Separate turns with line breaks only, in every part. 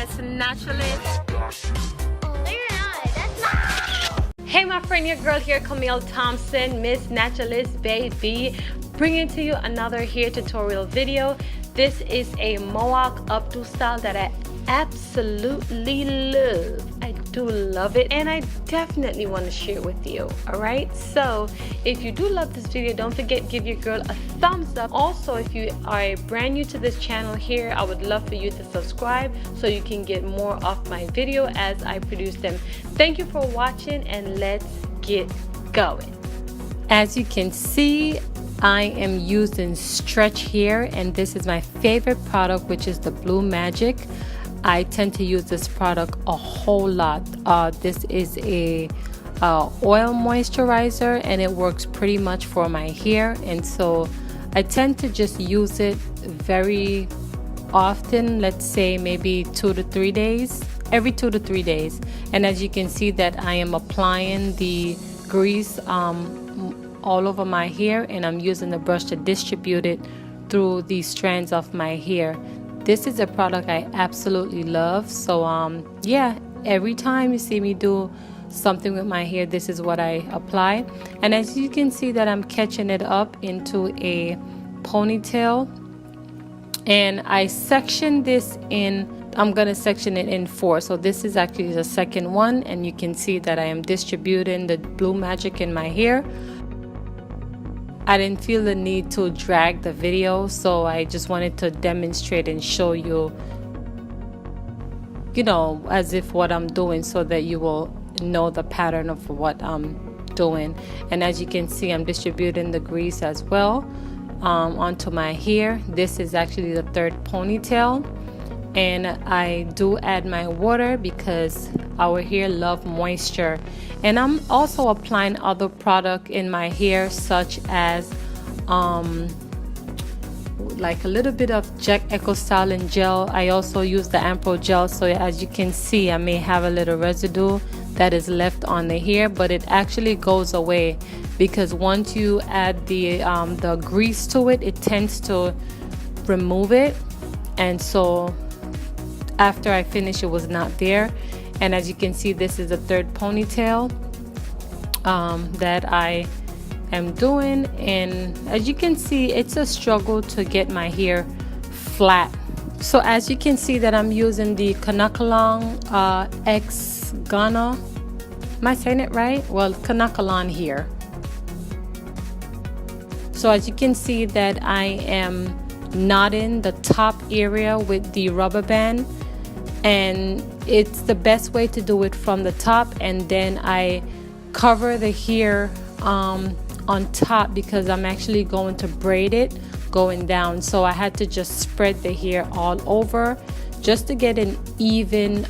MizNaturalist.
No, you're not. That's not.
Hey my friend, your girl here, Camille Thompson, MizNaturalist baby, bringing to you another hair tutorial video. This is a Mohawk updo style that I absolutely love. I do love it, and I definitely want to share it with you. All right, so if you do love this video, don't forget, give your girl a thumbs up. Also, if you are brand new to this channel here, I would love for you to subscribe so you can get more of my video as I produce them. Thank you for watching, and let's get going. As you can see, I am using stretch hair, and this is my favorite product, which is the Blue Magic. I tend to use this product a whole lot. This is a oil moisturizer, and it works pretty much for my hair, and so I tend to just use it very often. Let's say maybe 2 to 3 days, every 2 to 3 days. And as you can see that I am applying the grease all over my hair, and I'm using the brush to distribute it through the strands of my hair. This is a product I absolutely love. So yeah, every time you see me do something with my hair, this is what I apply. And as you can see that I'm catching it up into a ponytail, and I section this in, I'm gonna section it in 4. So this is actually the second one, and you can see that I am distributing the Blue Magic in my hair. I didn't feel the need to drag the video, so I just wanted to demonstrate and show you, you know, as if what I'm doing, so that you will know the pattern of what I'm doing. And as you can see, I'm distributing the grease as well onto my hair. This is actually the third ponytail, and I do add my water because our hair love moisture. And I'm also applying other product in my hair, such as like a little bit of Jack Eco Styling gel. I also use the Ampro gel, so as you can see, I may have a little residue that is left on the hair, but it actually goes away because once you add the grease to it, it tends to remove it. And so after I finish, it was not there. And as you can see, this is the third ponytail that I am doing. And as you can see, it's a struggle to get my hair flat. So as you can see that I'm using the Kanekalon X Ghana. Am I saying it right? Well, Kanekalon here. So as you can see that I am knotting the top area with the rubber band, and it's the best way to do it from the top, and then I cover the hair on top because I'm actually going to braid it going down. So I had to just spread the hair all over just to get an even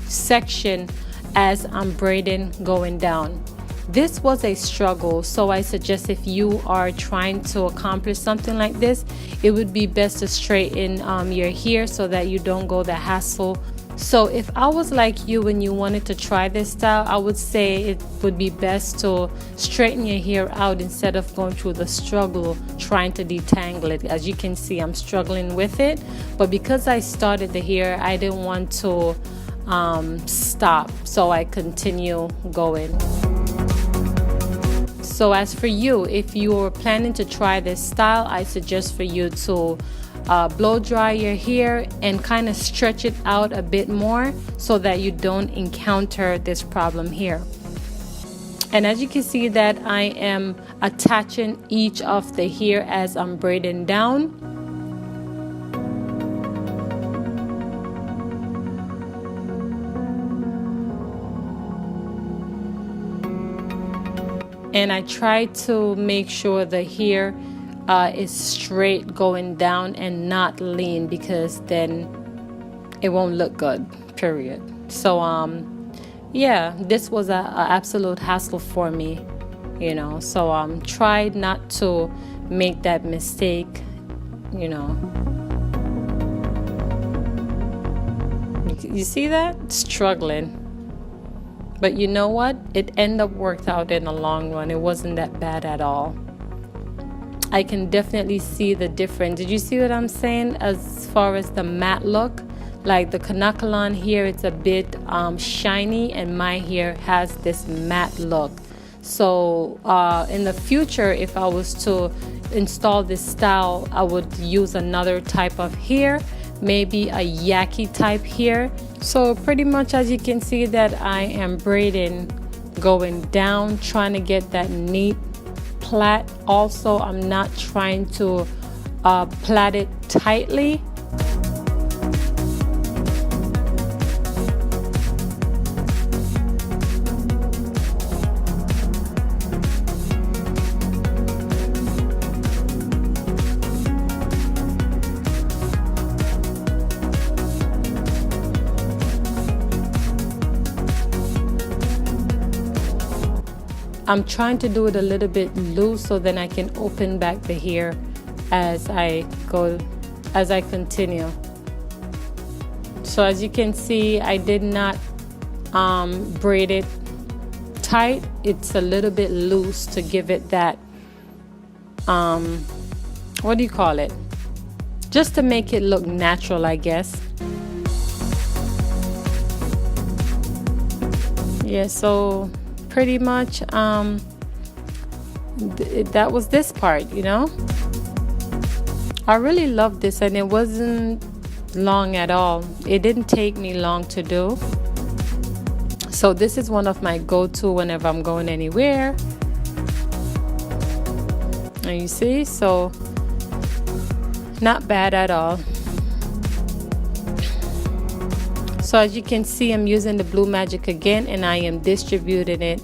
section as I'm braiding going down. This was a struggle, so I suggest if you are trying to accomplish something like this, it would be best to straighten your hair so that you don't go the hassle. So if I was like you and you wanted to try this style, I would say it would be best to straighten your hair out instead of going through the struggle trying to detangle it. As you can see, I'm struggling with it, but because I started the hair, I didn't want to stop, so I continue going. So as for you, if you are planning to try this style, I suggest for you to blow dry your hair and kind of stretch it out a bit more so that you don't encounter this problem here. And as you can see that I am attaching each of the hair as I'm braiding down. And I try to make sure the hair is straight going down and not lean, because then it won't look good, period. So yeah, this was a absolute hassle for me, you know. So tried not to make that mistake, you know. You see that? Struggling. But you know what? It ended up worked out in the long run. It wasn't that bad at all. I can definitely see the difference. Did you see what I'm saying as far as the matte look? like the Kanakalan here, it's a bit shiny, and my hair has this matte look. So in the future, if I was to install this style, I would use another type of hair, maybe a yaki type hair. So pretty much, as you can see, that I am braiding going down, trying to get that neat plait. Also, I'm not trying to plait it tightly. I'm trying to do it a little bit loose so then I can open back the hair as I continue. So as you can see, I did not braid it tight. It's a little bit loose to give it that what do you call it? Just to make it look natural, I guess. Yeah, so pretty much that was this part, you know. I really love this, and it wasn't long at all. It didn't take me long to do. So this is one of my go-to whenever I'm going anywhere. And you see, so not bad at all. So as you can see, I'm using the Blue Magic again, and I am distributing it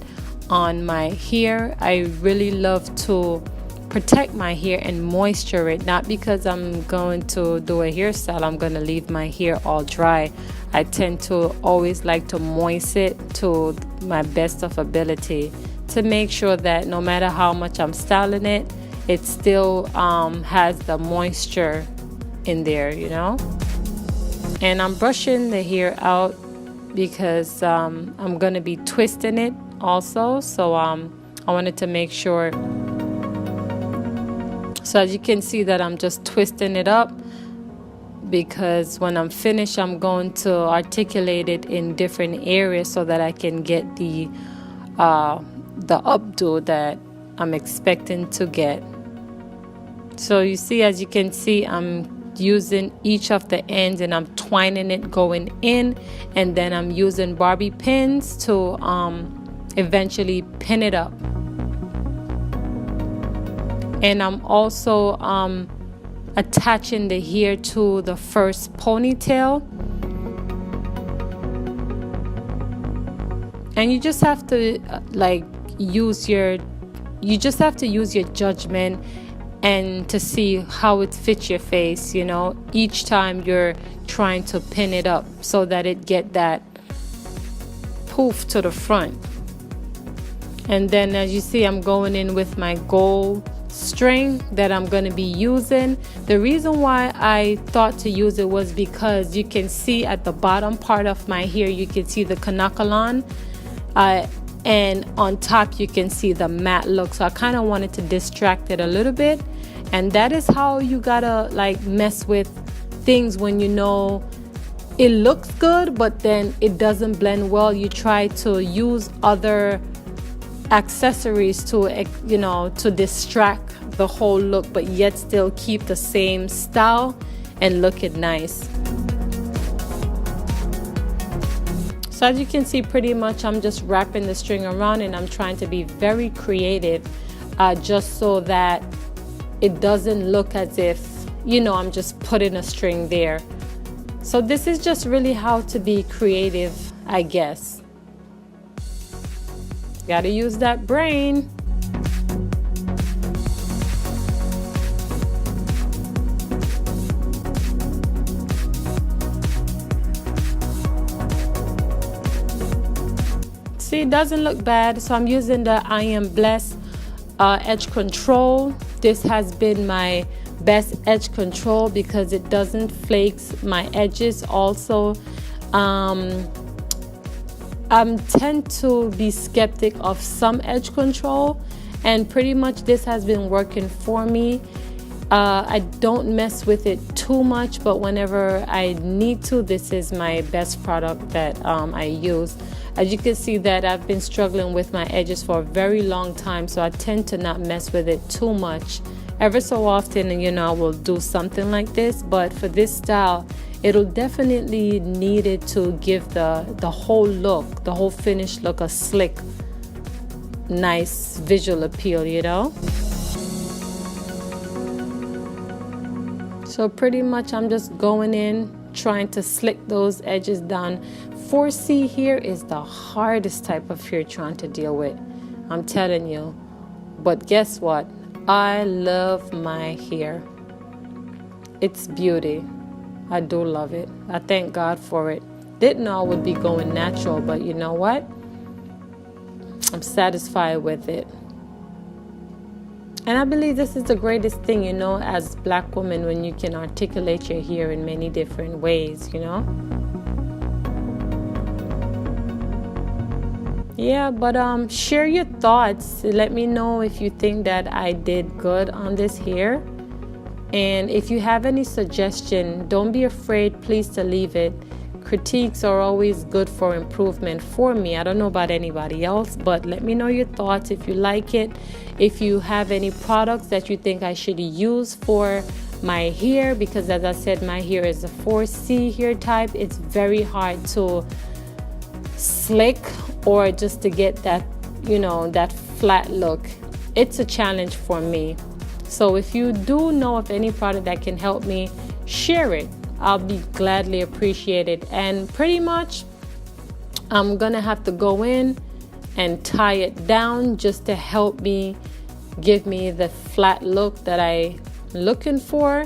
on my hair. I really love to protect my hair and moisture it, not because I'm going to do a hairstyle, I'm going to leave my hair all dry. I tend to always like to moisten it to my best of ability to make sure that no matter how much I'm styling it, it still has the moisture in there, you know. And I'm brushing the hair out because I'm going to be twisting it also. So I wanted to make sure. So as you can see that I'm just twisting it up, because when I'm finished, I'm going to articulate it in different areas so that I can get the updo that I'm expecting to get. So you see, as you can see, I'm using each of the ends and I'm twining it going in, and then I'm using bobby pins to eventually pin it up. And I'm also attaching the hair to the first ponytail. And you just have to use your judgment and to see how it fits your face, you know, each time you're trying to pin it up so that it get that poof to the front. And then as you see, I'm going in with my gold string that I'm going to be using. The reason why I thought to use it was because you can see at the bottom part of my hair, you can see the Kanakalan, and on top you can see the matte look. So I kind of wanted to distract it a little bit, and that is how you gotta mess with things when you know it looks good but then it doesn't blend well. You try to use other accessories to to distract the whole look, but yet still keep the same style and look it nice. So as you can see, pretty much I'm just wrapping the string around, and I'm trying to be very creative, just so that it doesn't look as if, you know, I'm just putting a string there. So this is just really how to be creative, I guess. Gotta use that brain. See, it doesn't look bad. So I'm using the I Am Blessed edge control. This has been my best edge control because it doesn't flake my edges. Also, I tend to be skeptic of some edge control, and pretty much this has been working for me. I don't mess with it too much, but whenever I need to, this is my best product that I use. As you can see that I've been struggling with my edges for a very long time, so I tend to not mess with it too much. Ever so often, you know, I will do something like this, but for this style, it'll definitely need it to give the whole look, the whole finished look, a slick, nice visual appeal, you know. So pretty much I'm just going in, trying to slick those edges down. 4C here is the hardest type of hair trying to deal with, I'm telling you. But guess what? I love my hair. It's beauty. I do love it. I thank God for it. Didn't know I would be going natural, but you know what? I'm satisfied with it. And I believe this is the greatest thing, you know, as Black women, when you can articulate your hair in many different ways, you know. Yeah, but share your thoughts. Let me know if you think that I did good on this hair. And if you have any suggestion, don't be afraid, please, to leave it. Critiques are always good for improvement for me. I don't know about anybody else, but let me know your thoughts if you like it. If you have any products that you think I should use for my hair, because as I said, my hair is a 4C hair type. It's very hard to slick or just to get that, you know, that flat look. It's a challenge for me. So if you do know of any product that can help me, share it. I'll be gladly appreciated. And pretty much I'm gonna have to go in and tie it down just to help me, give me the flat look that I'm looking for.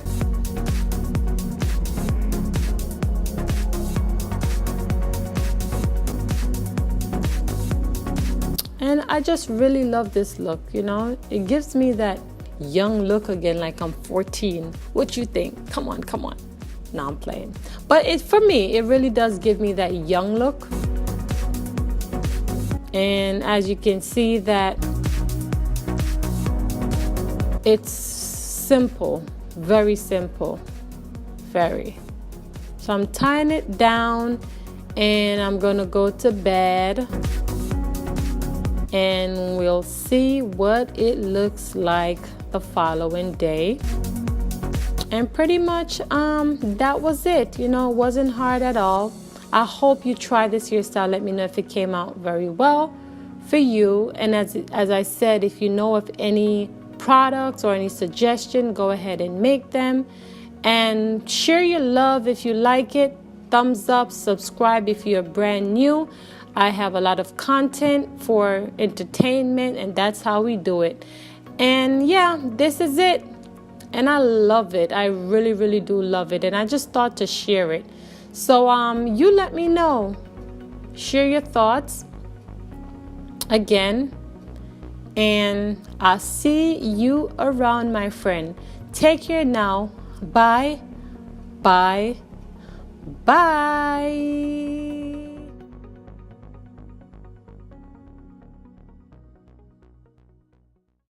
And I just really love this look, you know. It gives me that young look again, like I'm 14. What you think? Come on, come on. No, I'm playing. But for me, it really does give me that young look. And as you can see that it's simple, very simple, very. So I'm tying it down and I'm gonna go to bed. And we'll see what it looks like the following day. And pretty much that was it. You know, it wasn't hard at all. I hope you try this hairstyle. Let me know if it came out very well for you. And as I said, if you know of any products or any suggestion, go ahead and make them. And share your love if you like it. Thumbs up, subscribe if you're brand new. I have a lot of content for entertainment, and that's how we do it. And yeah, this is it. And I love it. I really, really do love it. And I just thought to share it. So you let me know. Share your thoughts again. And I'll see you around, my friend. Take care now. Bye. Bye. Bye.